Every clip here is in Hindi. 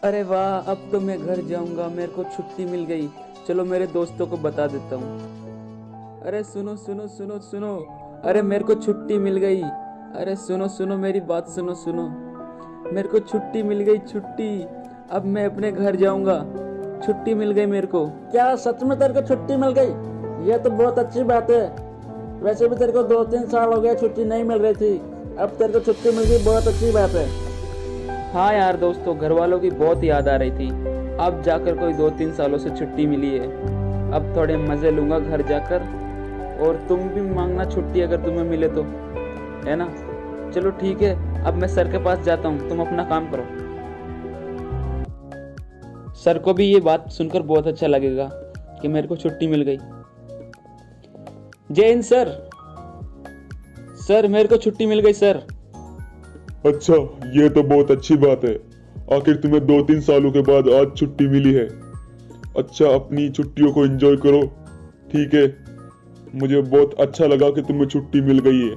अरे वाह, अब तो मैं घर जाऊंगा, मेरे को छुट्टी मिल गई। चलो मेरे दोस्तों को बता देता हूँ। अरे सुनो सुनो सुनो सुनो, अरे मेरे को छुट्टी मिल गई। अरे सुनो सुनो, मेरी बात सुनो सुनो, मेरे को छुट्टी मिल गई, छुट्टी। अब मैं अपने घर जाऊंगा, छुट्टी मिल गई मेरे को। क्या सच में तेरे को छुट्टी मिल गई? ये तो बहुत अच्छी बात है। वैसे भी तेरे को 2-3 साल हो गए छुट्टी नहीं मिल रही थी, अब तेरे को छुट्टी मिल गई, बहुत अच्छी बात है। हाँ यार दोस्तों, घर वालों की बहुत याद आ रही थी। अब जाकर कोई 2-3 सालों से छुट्टी मिली है। अब थोड़े मजे लूंगा घर जाकर। और तुम भी मांगना छुट्टी अगर तुम्हें मिले तो, है ना। चलो ठीक है, अब मैं सर के पास जाता हूँ, तुम अपना काम करो। सर को भी ये बात सुनकर बहुत अच्छा लगेगा कि मेरे को छुट्टी मिल गई। जय हिंद सर। सर मेरे को छुट्टी मिल गई सर। अच्छा, ये तो बहुत अच्छी बात है। आखिर तुम्हें 2-3 सालों के बाद आज छुट्टी मिली है। अच्छा, अपनी छुट्टियों को एंजॉय करो, ठीक है। मुझे बहुत अच्छा लगा कि तुम्हें छुट्टी मिल गई है।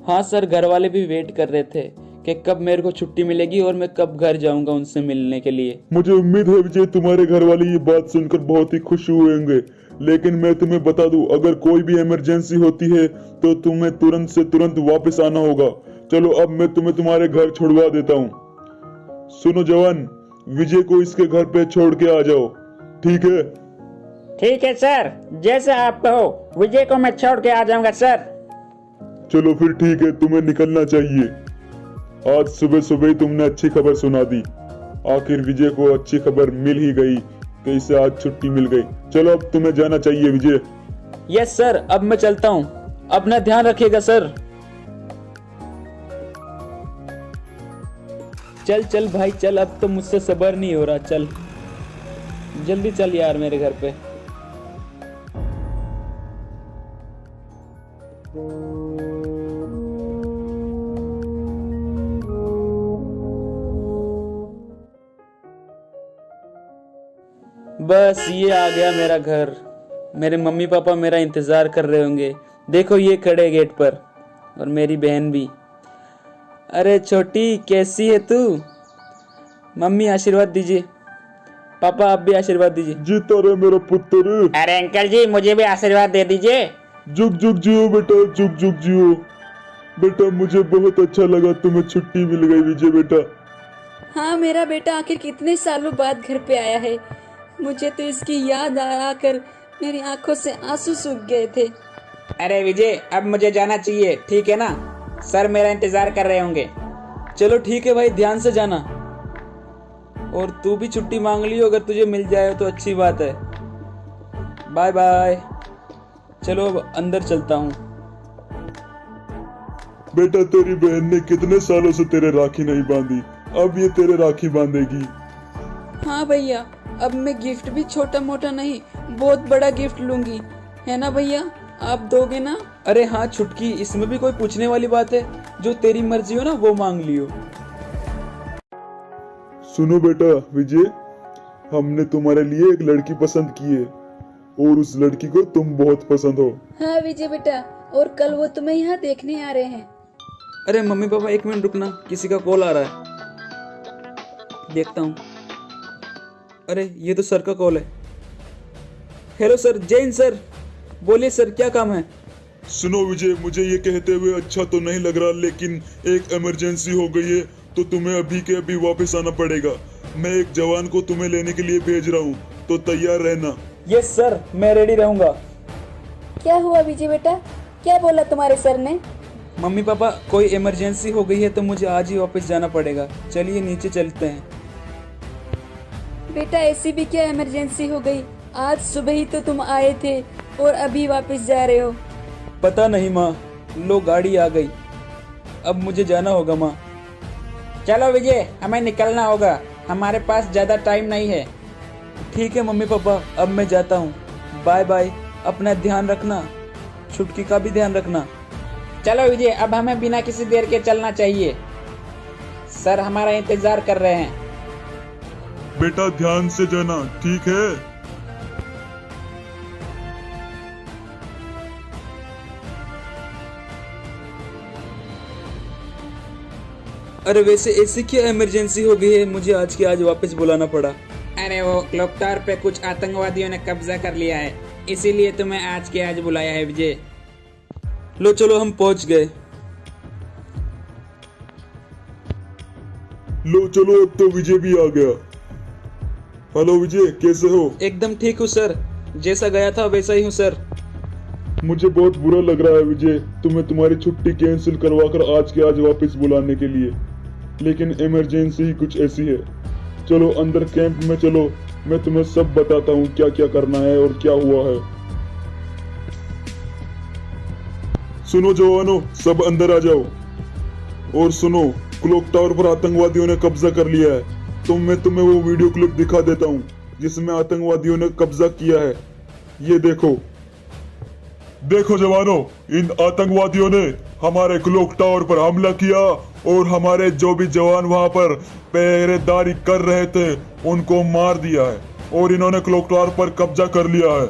हाँ सर, घर वाले भी वेट कर रहे थे कि कब मेरे को छुट्टी मिलेगी और मैं कब घर जाऊंगा उनसे मिलने के लिए। मुझे उम्मीद है विजय, तुम्हारे घर वाले ये बात सुनकर बहुत ही खुश हुए होंगे। लेकिन मैं तुम्हें बता दूं, अगर कोई भी इमरजेंसी होती है तो तुम्हें तुरंत से तुरंत वापस आना होगा। चलो अब मैं तुम्हें तुम्हारे घर छोड़वा देता हूँ। सुनो जवान, विजय को इसके घर पे छोड़ के आ जाओ, ठीक है। ठीक है सर, जैसे आप कहो, विजय को मैं छोड़ के आ जाऊंगा सर। चलो फिर ठीक है, तुम्हें निकलना चाहिए। आज सुबह सुबह ही तुमने अच्छी खबर सुना दी। आखिर विजय को अच्छी खबर मिल ही गई कि इसे आज छुट्टी मिल गई। चलो अब तुम्हें जाना चाहिए विजय। यस सर, अब मैं चलता हूँ, अपना ध्यान रखिएगा सर। चल चल भाई चल, अब तो मुझसे सब्र नहीं हो रहा। चल जल्दी चल यार मेरे घर पे। बस ये आ गया मेरा घर। मेरे मम्मी पापा मेरा इंतजार कर रहे होंगे। देखो ये खड़े गेट पर, और मेरी बहन भी। अरे छोटी, कैसी है तू? मम्मी आशीर्वाद दीजिए। पापा आप भी आशीर्वाद दीजिए। जीता रहे मेरा पुत्र। अरे अंकल जी, मुझे भी आशीर्वाद दे दीजिए। जुग जुग जियो बेटा, जुग जुग जियो बेटा। मुझे बहुत अच्छा लगा तुम्हें छुट्टी मिल गई विजय बेटा। हाँ, मेरा बेटा आखिर कितने सालों बाद घर पे आया है। मुझे तो इसकी याद आकर मेरी आंखों से आंसू सूख गए थे। अरे विजय, अब मुझे जाना चाहिए, ठीक है ना। सर मेरा इंतजार कर रहे होंगे। चलो ठीक है भाई, ध्यान से जाना। और तू भी छुट्टी मांग लियो, अगर तुझे मिल जाए तो अच्छी बात है। Bye bye. चलो अब अंदर चलता हूँ। बेटा, तेरी बहन ने कितने सालों से तेरे राखी नहीं बांधी, अब ये तेरे राखी बांधेगी। हाँ भैया, अब मैं गिफ्ट भी छोटा मोटा नहीं, बहुत बड़ा गिफ्ट लूंगी, है ना भैया? आप दोगे ना? अरे हाँ छुटकी, इसमें भी कोई पूछने वाली बात है? जो तेरी मर्जी हो ना वो मांग लियो। सुनो बेटा विजय, हमने तुम्हारे लिए एक लड़की पसंद की है और उस लड़की को तुम बहुत पसंद हो। हाँ विजय बेटा, और कल वो तुम्हें यहाँ देखने आ रहे हैं। अरे मम्मी पापा एक मिनट रुकना, किसी का कॉल आ रहा है, देखता हूँ। अरे ये तो सर का कॉल है। हेलो सर, जय हिंद सर। बोलिए सर, क्या काम है? सुनो विजय, मुझे ये कहते हुए अच्छा तो नहीं लग रहा, लेकिन एक इमरजेंसी हो गई है तो तुम्हें अभी के अभी वापस आना पड़ेगा। मैं एक जवान को तुम्हें लेने के लिए भेज रहा हूँ, तो तैयार रहना। यस सर, मैं रेडी रहूंगा। क्या हुआ विजय बेटा, क्या बोला तुम्हारे सर ने? मम्मी पापा, कोई इमरजेंसी हो गई है तो मुझे आज ही वापस जाना पड़ेगा। चलिए नीचे चलते हैं। बेटा ऐसी भी क्या इमरजेंसी हो गई? आज सुबह ही तो तुम आए थे और अभी वापस जा रहे हो। पता नहीं माँ, लो गाड़ी आ गई, अब मुझे जाना होगा माँ। चलो विजय, हमें निकलना होगा, हमारे पास ज्यादा टाइम नहीं है। ठीक है मम्मी पापा, अब मैं जाता हूँ। बाय बाय, अपना ध्यान रखना, छुटकी का भी ध्यान रखना। चलो विजय, अब हमें बिना किसी देर के चलना चाहिए, सर हमारा इंतजार कर रहे हैं। बेटा ध्यान से जाना, ठीक है। अरे वैसे ऐसी क्या इमरजेंसी हो गई है मुझे आज के आज वापस बुलाना पड़ा? अरे वो क्लॉक टावर पे कुछ आतंकवादियों ने कब्जा कर लिया है, इसीलिए तुम्हें आज के आज बुलाया है विजय। लो चलो हम पहुंच गए। लो चलो अब तो विजय भी आ गया। हेलो विजय, कैसे हो? एकदम ठीक हूँ सर, जैसा गया था वैसा ही हूँ सर। मुझे बहुत बुरा लग रहा है विजय, तुम्हें तुम्हारी छुट्टी कैंसिल करवाकर आज के आज वापस बुलाने के लिए, लेकिन इमरजेंसी ही कुछ ऐसी है। चलो अंदर कैंप में चलो, मैं तुम्हें सब बताता हूँ क्या क्या करना है और क्या हुआ है। सुनो जवानों, सब अंदर आ जाओ। और सुनो, क्लॉक टावर पर आतंकवादियों ने कब्जा कर लिया है, तो मैं तुम्हें वो वीडियो क्लिप दिखा देता हूँ जिसमें आतंकवादियों ने कब्जा किया है। ये देखो। देखो जवानों, इन आतंकवादियों ने हमारे क्लॉक टावर पर हमला किया और हमारे जो भी जवान वहां पर पहरेदारी कर रहे थे उनको मार दिया है, और इन्होंने क्लॉक टावर पर कब्जा कर लिया है।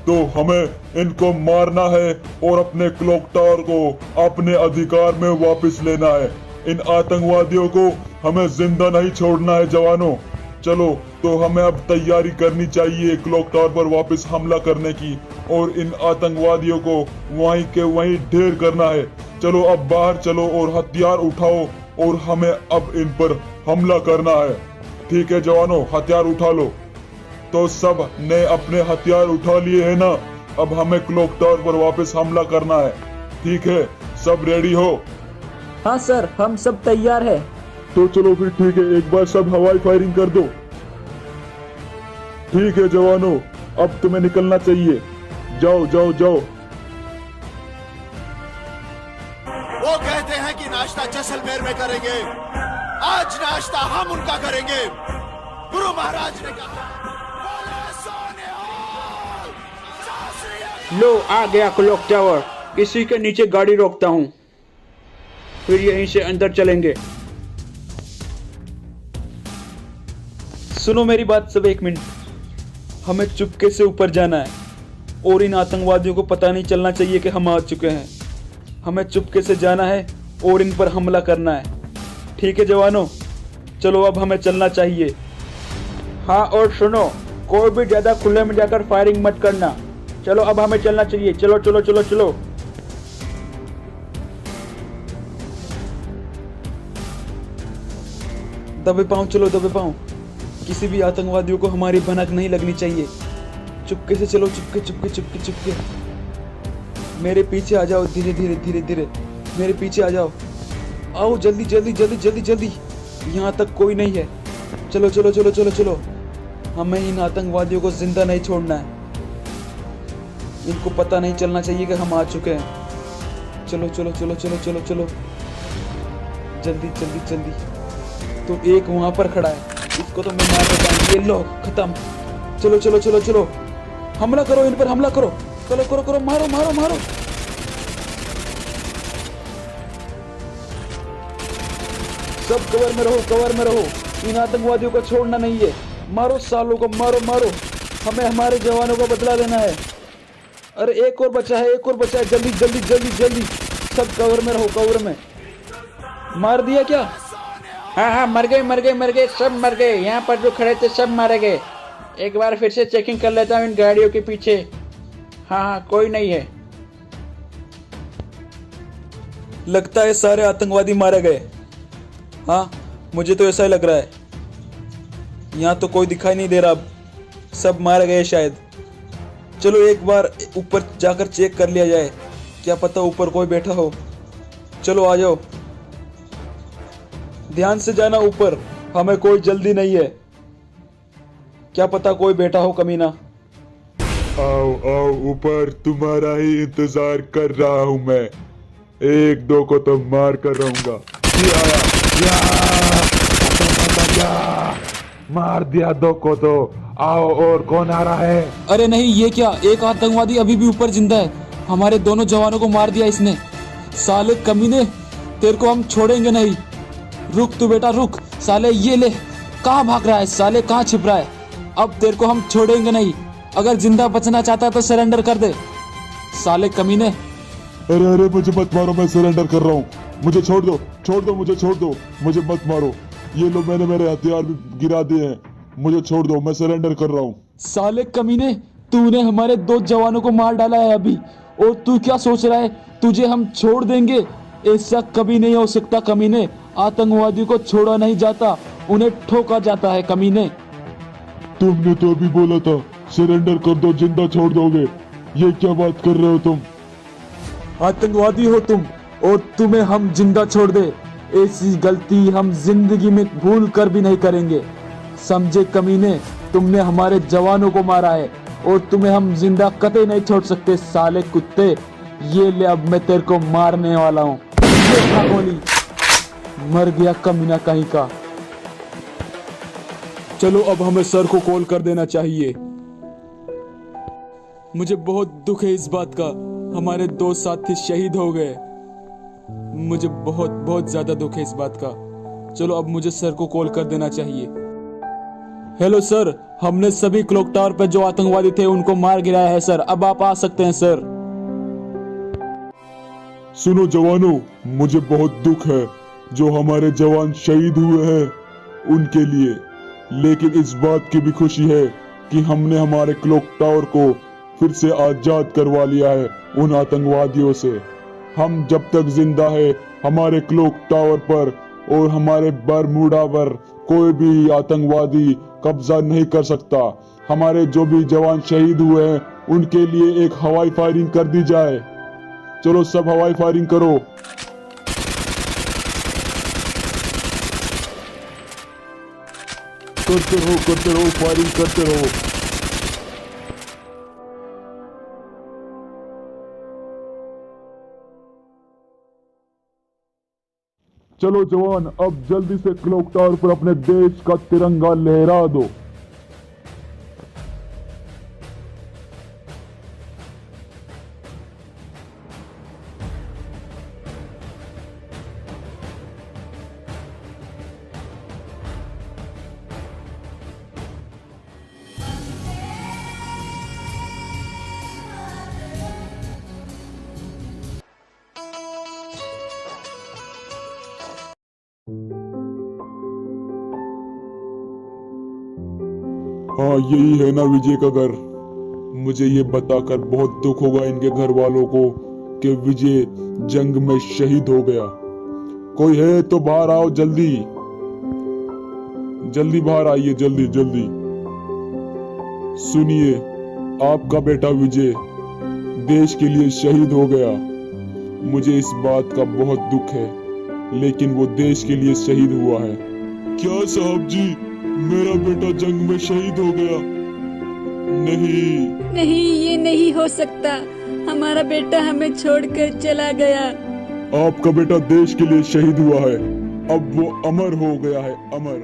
तो हमें इनको मारना है और अपने क्लॉक टावर को अपने अधिकार में वापस लेना है। इन आतंकवादियों को हमें जिंदा नहीं छोड़ना है जवानों। चलो तो हमें अब तैयारी करनी चाहिए क्लॉक टावर पर वापस हमला करने की, और इन आतंकवादियों को वहीं के वहीं ढेर करना है। चलो अब बाहर चलो और हथियार उठाओ और हमें अब इन पर हमला करना है। ठीक है जवानों, हथियार उठा लो। तो सब ने अपने हथियार उठा लिए है ना? अब हमें क्लॉक टावर पर वापस हमला करना है। ठीक है, सब रेडी हो? हाँ सर, हम सब तैयार है। तो चलो फिर ठीक है, एक बार सब हवाई फायरिंग कर दो। ठीक है जवानों, अब तुम्हें निकलना चाहिए। जाओ जाओ जाओ। वो कहते हैं कि नाश्ता जैसलमेर में करेंगे, आज नाश्ता हम उनका करेंगे। गुरु महाराज ने कहा, बोले सोनिहाल, सासरिया। लो आ गया क्लॉक टावर, इसी के नीचे गाड़ी रोकता हूँ, फिर यहीं से अंदर चलेंगे। सुनो मेरी बात सब, एक मिनट। हमें चुपके से ऊपर जाना है और इन आतंकवादियों को पता नहीं चलना चाहिए कि हम आ चुके हैं। हमें चुपके से जाना है और इन पर हमला करना है। ठीक है जवानों, चलो अब हमें चलना चाहिए। हाँ और सुनो, कोई भी ज्यादा खुले में जाकर फायरिंग मत करना। चलो अब हमें चलना चाहिए। चलो चलो चलो चलो। दबे पाँव चलो, दबे पाँव। किसी भी आतंकवादियों को हमारी भनक नहीं लगनी चाहिए। चुपके से चलो, चुपके चुपके चुपके चुपके। मेरे पीछे आ जाओ, धीरे धीरे धीरे धीरे मेरे पीछे आ जाओ। आओ जल्दी जल्दी जल्दी जल्दी जल्दी, यहाँ तक कोई नहीं है। चलो चलो चलो चलो चलो। हमें इन आतंकवादियों को जिंदा नहीं छोड़ना है। इनको पता नहीं चलना चाहिए कि हम आ चुके हैं। चलो चलो चलो चलो चलो चलो, जल्दी जल्दी जल्दी। तो एक वहां पर खड़ा है, इसको तो मैं मार देता हूँ। ये लो, खत्म। चलो चलो चलो चलो, हमला करो, इन पर हमला करो। चलो करो करो, मारो मारो मारो। सब कवर में रहो, कवर में रहो। इन आतंकवादियों को छोड़ना नहीं है। मारो सालों को, मारो मारो। हमें हमारे जवानों का बदला लेना है। अरे एक और बचा है, एक और बचा है। जल्दी जल्दी जल्दी जल्दी, सब कवर में रहो, कवर में। मार दिया क्या? हाँ हाँ, मर गए मर गए मर गए, सब मर गए। यहाँ पर जो खड़े थे सब मारे गए। एक बार फिर से चेकिंग कर लेता हूँ इन गाड़ियों के पीछे। हाँ हाँ, कोई नहीं है। लगता है सारे आतंकवादी मारे गए। हाँ, मुझे तो ऐसा ही लग रहा है। यहाँ तो कोई दिखाई नहीं दे रहा अब, सब मारे गए शायद। चलो एक बार ऊपर जाकर चेक कर लिया जाए, क्या पता ऊपर कोई बैठा हो। चलो आ जाओ, ध्यान से जाना ऊपर, हमें कोई जल्दी नहीं है। क्या पता कोई बैठा हो कमीना। आओ आओ ऊपर, तुम्हारा ही इंतजार कर रहा हूँ मैं। एक दो को तो मार कर रहूंगा। मार दिया दो को तो। आओ, और कौन आ रहा है? अरे नहीं, ये क्या, एक आतंकवादी अभी भी ऊपर जिंदा है। हमारे दोनों जवानों को मार दिया इसने। साले कमीने, तेरे को हम छोड़ेंगे नहीं। रुक तू बेटा रुक। साले ये ले, कहाँ भाग रहा है साले, कहाँ छिप रहा है? अब तेरे को हम छोड़ेंगे नहीं। अगर जिंदा बचना चाहता है तो सरेंडर कर दे साले कमीने। अरे अरे मुझे मत मारो, मैं सरेंडर कर रहा हूँ। मुझे छोड़ दो, मुझे छोड़ दो, मुझे मत मारो। ये लो, मैंने मेरे हथियार भी गिरा दिए हैं, मुझे छोड़ दो, मैं सरेंडर कर रहा हूँ। साले कमीने, तूने हमारे 2 जवानों को मार डाला है अभी, और तू क्या सोच रहा है तुझे हम छोड़ देंगे? ऐसा कभी नहीं हो सकता कमीने। आतंकवादियों को छोड़ा नहीं जाता, उन्हें ठोका जाता है कमीने। तुमने तो अभी बोला था सरेंडर कर दो, जिंदा छोड़ दोगे। ये क्या बात कर रहे हो तुम? आतंकवादी हो तुम, और तुम्हें हम जिंदा छोड़ दे, ऐसी गलती हम जिंदगी में भूल कर भी नहीं करेंगे, समझे कमीने? तुमने हमारे जवानों को मारा है और तुम्हें हम जिंदा कतई नहीं छोड़ सकते साले कुत्ते। ये ले, अब मैं तेरे को मारने वाला हूँ। गोली, मर गया कमीना कहीं का। चलो अब हमें सर को कॉल कर देना चाहिए। मुझे बहुत दुख है इस बात का, हमारे 2 साथी शहीद हो गए। मुझे बहुत बहुत ज्यादा दुख है इस बात का। चलो अब मुझे सर को कॉल कर देना चाहिए। हेलो सर, हमने सभी क्लॉक टावर पर जो आतंकवादी थे उनको मार गिराया है सर, अब आप आ सकते हैं सर। सुनो जवानों, मुझे बहुत दुख है जो हमारे जवान शहीद हुए हैं उनके लिए, लेकिन इस बात की भी खुशी है कि हमने हमारे क्लॉक टावर को फिर से आजाद करवा लिया है उन आतंकवादियों से। हम जब तक जिंदा है, हमारे क्लॉक टावर पर और हमारे बरमूडा पर कोई भी आतंकवादी कब्जा नहीं कर सकता। हमारे जो भी जवान शहीद हुए हैं उनके लिए एक हवाई फायरिंग कर दी जाए। चलो सब हवाई फायरिंग करो। करते रहो, फायरिंग करते रहो। चलो जवान, अब जल्दी से क्लॉक टावर पर अपने देश का तिरंगा लहरा दो। हाँ, यही है ना विजय का घर। मुझे ये बताकर बहुत दुख होगा इनके घर वालों को कि विजय जंग में शहीद हो गया। कोई है तो बाहर आओ, जल्दी जल्दी बाहर आइए, जल्दी जल्दी। सुनिए, आपका बेटा विजय देश के लिए शहीद हो गया। मुझे इस बात का बहुत दुख है, लेकिन वो देश के लिए शहीद हुआ है। क्या साहब जी, मेरा बेटा जंग में शहीद हो गया? नहीं, ये नहीं हो सकता। हमारा बेटा हमें छोड़कर चला गया। आपका बेटा देश के लिए शहीद हुआ है, अब वो अमर हो गया है, अमर।